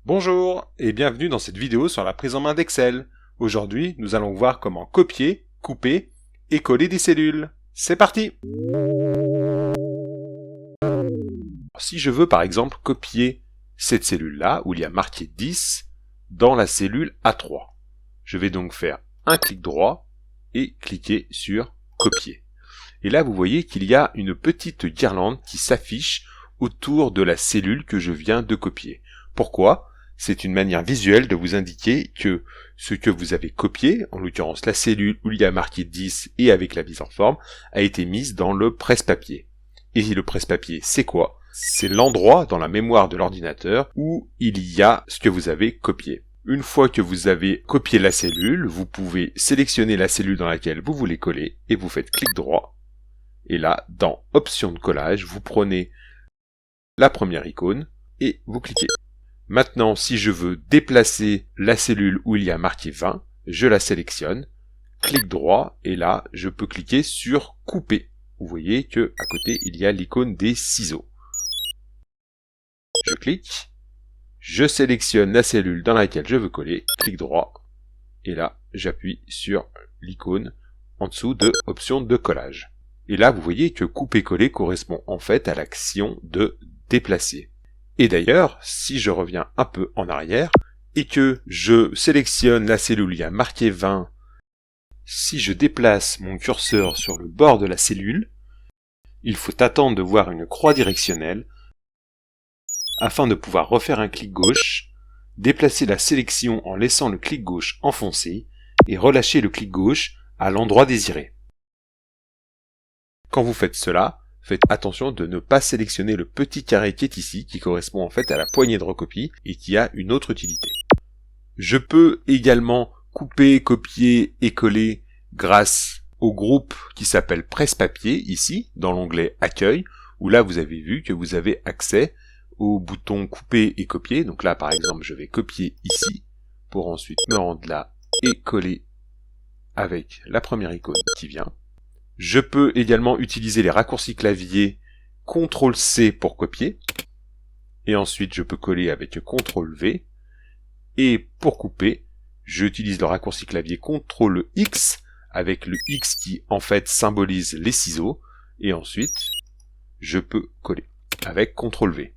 Bonjour et bienvenue dans cette vidéo sur la prise en main d'Excel. Aujourd'hui, nous allons voir comment copier, couper et coller des cellules. C'est parti! Si je veux par exemple copier cette cellule-là, où il y a marqué 10, dans la cellule A3, je vais donc faire un clic droit et cliquer sur copier. Et là, vous voyez qu'il y a une petite guirlande qui s'affiche autour de la cellule que je viens de copier. Pourquoi? C'est une manière visuelle de vous indiquer que ce que vous avez copié, en l'occurrence la cellule où il y a marqué 10 et avec la mise en forme, a été mise dans le presse-papier. Et le presse-papier, c'est quoi? C'est l'endroit dans la mémoire de l'ordinateur où il y a ce que vous avez copié. Une fois que vous avez copié la cellule, vous pouvez sélectionner la cellule dans laquelle vous voulez coller et vous faites clic droit. Et là, dans Options de collage, vous prenez la première icône et vous cliquez. Maintenant, si je veux déplacer la cellule où il y a marqué 20, je la sélectionne, clic droit, et là, je peux cliquer sur couper. Vous voyez que à côté, il y a l'icône des ciseaux. Je clique, je sélectionne la cellule dans laquelle je veux coller, clic droit, et là, j'appuie sur l'icône en dessous de Options de collage. Et là, vous voyez que couper-coller correspond en fait à l'action de déplacer. Et d'ailleurs, si je reviens un peu en arrière, et que je sélectionne la cellule où il y a marqué 20, si je déplace mon curseur sur le bord de la cellule, il faut attendre de voir une croix directionnelle afin de pouvoir refaire un clic gauche, déplacer la sélection en laissant le clic gauche enfoncé et relâcher le clic gauche à l'endroit désiré. Quand vous faites cela, faites attention de ne pas sélectionner le petit carré qui est ici, qui correspond en fait à la poignée de recopie et qui a une autre utilité. Je peux également couper, copier et coller grâce au groupe qui s'appelle Presse-Papier, ici, dans l'onglet Accueil, où là vous avez vu que vous avez accès au bouton Couper et Copier. Donc là, par exemple, je vais copier ici, pour ensuite me rendre là et coller avec la première icône qui vient. Je peux également utiliser les raccourcis clavier CTRL-C pour copier. Et ensuite, je peux coller avec CTRL-V. Et pour couper, j'utilise le raccourci clavier CTRL-X avec le X qui, en fait, symbolise les ciseaux. Et ensuite, je peux coller avec CTRL-V.